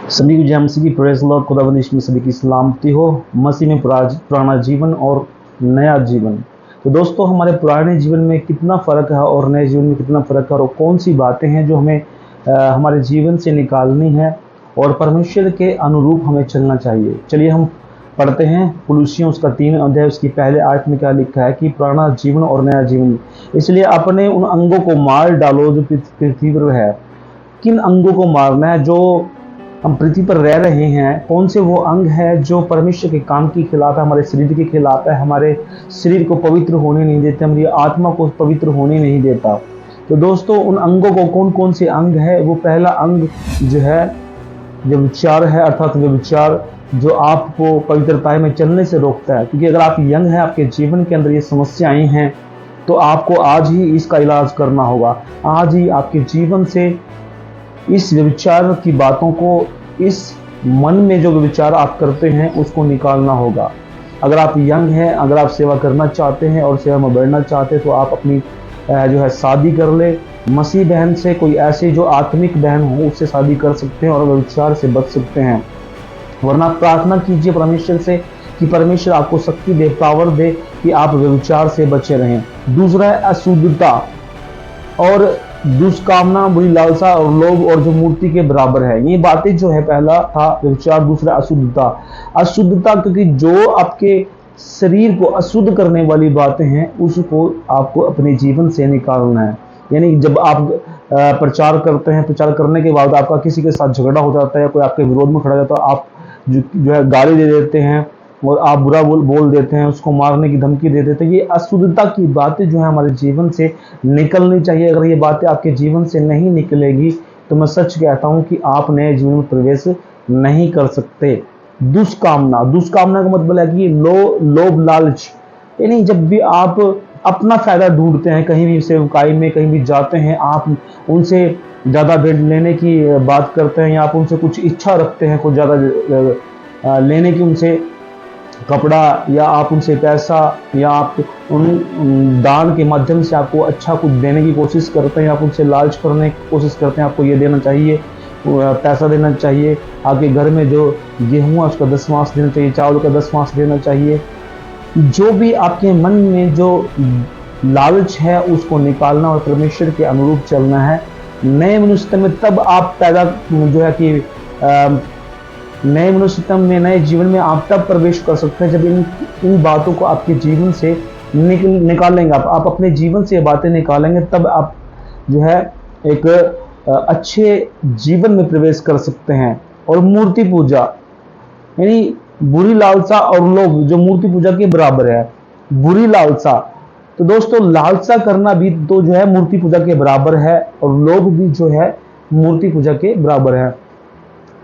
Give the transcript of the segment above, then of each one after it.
सभी को जय मसीह की प्रेज़ लॉर्ड। खुदावंद यीशु में सभी की सलामती हो। मसीह में पुराना जीवन और नया जीवन। तो दोस्तों, हमारे पुराने जीवन में कितना फ़र्क है और नए जीवन में कितना फ़र्क है और कौन सी बातें हैं जो हमें हमारे जीवन से निकालनी है और परमेश्वर के अनुरूप हमें चलना चाहिए। चलिए हम पढ़ते हैं कुलुस्सियों उसका 3 अध्याय उसकी पहले आयत में क्या लिखा है कि पुराना जीवन और नया जीवन। इसलिए अपने उन अंगों को मार डालो जो पृथ्वी पर है। किन अंगों को मारना है? जो हम पृथ्वी पर रह रहे हैं, कौन से वो अंग है जो परमेश्वर के काम के खिलाफ है, हमारे शरीर के खिलाफ है, हमारे शरीर को पवित्र होने नहीं देते, हमारी आत्मा को पवित्र होने नहीं देता। तो दोस्तों, उन अंगों को कौन कौन से अंग है? वो पहला अंग जो है व्यभिचार है, अर्थात व्यभिचार जो आपको पवित्रता में चलने से रोकता है। क्योंकि अगर आप यंग हैं, आपके जीवन के अंदर ये समस्याएं हैं, तो आपको आज ही इसका इलाज करना होगा। आज ही आपके जीवन से इस व्यभिचार की बातों को, इस मन में जो विचार आप करते हैं उसको निकालना होगा। अगर आप यंग हैं, अगर आप सेवा करना चाहते हैं और सेवा में बढ़ना चाहते हैं, तो आप अपनी जो है शादी कर ले। मसीह बहन से, कोई ऐसी जो आत्मिक बहन हो, उससे शादी कर सकते हैं और व्यभिचार से बच सकते हैं। वरना प्रार्थना कीजिए परमेश्वर से कि परमेश्वर आपको शक्ति दे, पावर दे कि आप व्यभिचार से बचे रहें। दूसरा है अशुद्धता और दुष्कामना, बुरी लालसा और लोभ और जो मूर्ति के बराबर है। ये बातें जो है, पहला था व्यभिचार, दूसरा अशुद्धता। अशुद्धता क्योंकि जो आपके शरीर को अशुद्ध करने वाली बातें हैं, उसको आपको अपने जीवन से निकालना है। यानी जब आप प्रचार करते हैं, प्रचार करने के बाद आपका किसी के साथ झगड़ा हो जाता है, कोई आपके विरोध में खड़ा जाता है, आप जो है गाली दे देते हैं और आप बुरा बोल देते हैं, उसको मारने की धमकी दे देते हैं। ये अशुद्धता की बातें जो है हमारे जीवन से निकलनी चाहिए। अगर ये बातें आपके जीवन से नहीं निकलेगी तो मैं सच कहता हूं कि आप नए जीवन में प्रवेश नहीं कर सकते। दुष्कामना, दुष्कामना का मतलब है कि लोभ लालच। यानी जब भी आप अपना फायदा ढूंढते हैं, कहीं भी सेवकाई में कहीं भी जाते हैं, आप उनसे ज़्यादा भेंट लेने की बात करते हैं या आप उनसे कुछ इच्छा रखते हैं, कुछ ज़्यादा लेने की, उनसे कपड़ा या आप उनसे पैसा या आप उन दान के माध्यम से आपको अच्छा कुछ देने की कोशिश करते हैं, आप उनसे लालच करने की कोशिश करते हैं, आपको ये देना चाहिए, पैसा देना चाहिए, आपके घर में जो गेहूँ है उसका 10वांश देना चाहिए, चावल का 10वांश देना चाहिए। जो भी आपके मन में जो लालच है उसको निकालना और परमेश्वर के अनुरूप चलना है। नए मनुष्य में तब आप पैदा जो है कि नए मनुष्य में, नए जीवन में आप तब प्रवेश कर सकते हैं जब इन बातों को आपके जीवन से निकालेंगे। आप अपने जीवन से ये बातें निकालेंगे, तब आप जो है एक अच्छे जीवन में प्रवेश कर सकते हैं। और मूर्ति पूजा यानी बुरी लालसा और लोभ जो मूर्ति पूजा के बराबर है। बुरी लालसा, तो दोस्तों लालसा करना भी तो जो है मूर्ति पूजा के बराबर है और लोभ भी जो है मूर्ति पूजा के बराबर है।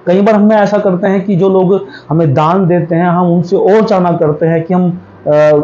कई बार हम ऐसा करते हैं कि जो लोग हमें दान देते हैं, हम उनसे और चाहना करते हैं कि हम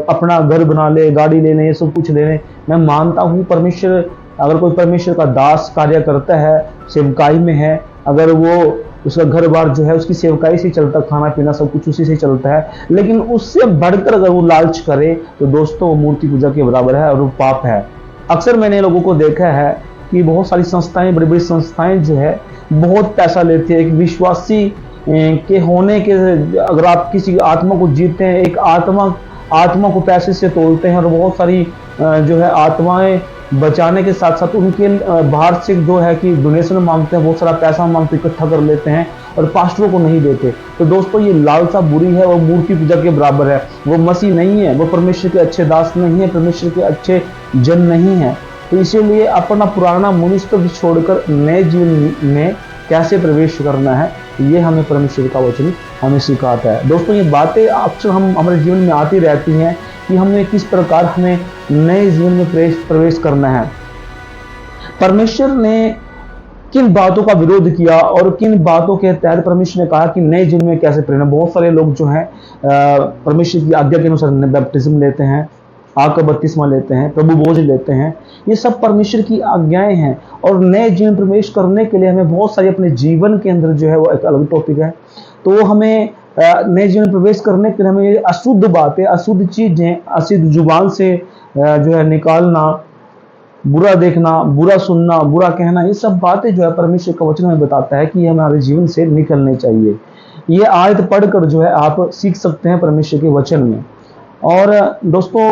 अपना घर बना ले, गाड़ी ले लें, ये सब कुछ ले लें। मैं मानता हूँ परमेश्वर, अगर कोई परमेश्वर का दास कार्य करता है, सेवकाई में है, अगर वो उसका घर बार जो है उसकी सेवकाई से चलता, खाना पीना सब कुछ उसी से चलता है, लेकिन उससे बढ़कर अगर वो लालच करे तो दोस्तों वो मूर्ति पूजा के बराबर है और वो पाप है। अक्सर मैंने लोगों को देखा है कि बहुत सारी संस्थाएं, बड़ी बड़ी संस्थाएं जो है बहुत पैसा लेती है। एक विश्वासी के होने के, अगर आप किसी आत्मा को जीतते हैं, एक आत्मा को पैसे से तोलते हैं और बहुत सारी जो है आत्माएं बचाने के साथ साथ उनके बाहर से जो है कि डोनेशन मांगते हैं, बहुत सारा पैसा मांगते, इकट्ठा कर लेते हैं और पास्टरों को नहीं देते। तो दोस्तों ये लालसा बुरी है, वो मूर्ति पूजा के बराबर है। वो मसीह नहीं है, वो परमेश्वर के अच्छे दास नहीं है, परमेश्वर के अच्छे जन नहीं है। तो इसीलिए अपना पुराना मनुष्य छोड़कर नए जीवन में कैसे प्रवेश करना है, ये हमें परमेश्वर का वचन हमें सिखाता है। दोस्तों ये बातें अक्सर हमारे जीवन में आती रहती हैं कि हमें किस प्रकार हमें नए जीवन में प्रवेश करना है। परमेश्वर ने किन बातों का विरोध किया और किन बातों के तहत परमेश्वर ने कहा कि नए जीवन में कैसे प्रेरणा। बहुत सारे लोग जो हैं परमेश्वर की आज्ञा के अनुसार बैप्टिज्म लेते हैं, आग का बपतिस्मा लेते हैं, प्रभु भोज लेते हैं। ये सब परमेश्वर की आज्ञाएं हैं और नए जीवन प्रवेश करने के लिए हमें बहुत सारी अपने जीवन के अंदर जो है वो एक अलग टॉपिक है। तो हमें नए जीवन प्रवेश करने के लिए हमें अशुद्ध बातें, अशुद्ध चीजें, अशुद्ध जुबान से जो है निकालना, बुरा देखना, बुरा सुनना, बुरा कहना, ये सब बातें जो है परमेश्वर का वचन हमें बताता है कि ये हमारे जीवन से निकलने चाहिए। ये आयत पढ़कर जो है आप सीख सकते हैं परमेश्वर के वचन में। और दोस्तों,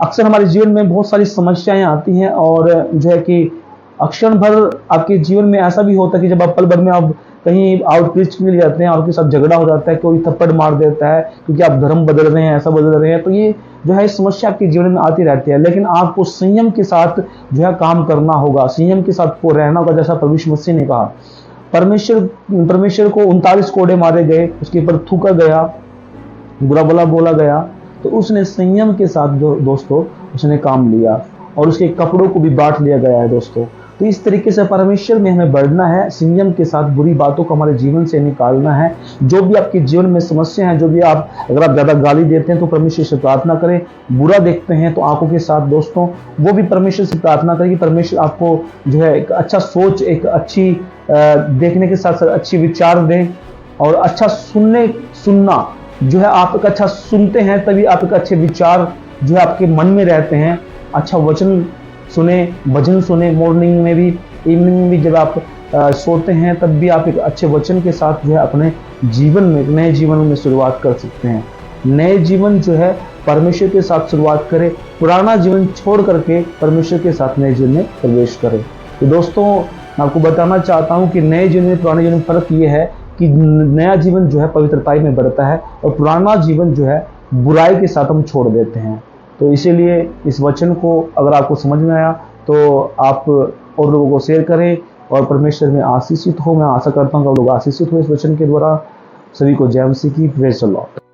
अक्सर हमारे जीवन में बहुत सारी समस्याएं आती हैं और जो है कि अक्षर भर आपके जीवन में ऐसा भी होता है कि जब आप पल भर में आप कहीं आउटरीच के लिए जाते हैं और आपके साथ झगड़ा हो जाता है, कोई थप्पड़ मार देता है क्योंकि आप धर्म बदल रहे हैं, ऐसा बदल रहे हैं, तो ये जो है समस्या आपके जीवन में आती रहती है। लेकिन आपको संयम के साथ जो है काम करना होगा, संयम के साथ को रहना होगा। जैसा प्रभु यीशु मसीह ने कहा, परमेश्वर को 39 कोड़े मारे गए, उसके ऊपर थूका गया, बुरा भला बोला गया, तो उसने संयम के साथ जो दोस्तों उसने काम लिया और उसके कपड़ों को भी बांट लिया गया है दोस्तों। तो इस तरीके से परमेश्वर में हमें बढ़ना है, संयम के साथ बुरी बातों को हमारे जीवन से निकालना है। जो भी आपके जीवन में समस्या है, जो भी अगर आप ज्यादा गाली देते हैं तो परमेश्वर से प्रार्थना करें, बुरा देखते हैं तो आंखों के साथ दोस्तों वो भी परमेश्वर से प्रार्थना करें कि परमेश्वर आपको जो है एक अच्छा सोच, एक अच्छी देखने के साथ साथ अच्छी विचार दें और अच्छा सुनना जो है, आप एक अच्छा सुनते हैं तभी आप एक अच्छे विचार जो है आपके मन में रहते हैं। अच्छा वचन सुने, भजन सुने, मॉर्निंग में भी, इवनिंग में भी, जब आप सोते हैं तब भी आप एक अच्छे वचन के साथ जो है अपने जीवन में, नए जीवन में शुरुआत कर सकते हैं। नए जीवन जो है परमेश्वर के साथ शुरुआत करें, पुराना जीवन छोड़ करके परमेश्वर के साथ नए जीवन में प्रवेश करें। तो दोस्तों, मैं आपको बताना चाहता हूँ कि नए जीवन में पुराने जीवन में फर्क ये है कि नया जीवन जो है पवित्रताई में बढ़ता है और पुराना जीवन जो है बुराई के साथ हम छोड़ देते हैं। तो इसीलिए इस वचन को अगर आपको समझ में आया तो आप और लोगों को शेयर करें और परमेश्वर में आशीषित हो। मैं आशा करता हूँ कि आप लोग आशीषित हो इस वचन के द्वारा। सभी को जय मसीह की, प्रेज़ द लॉर्ड।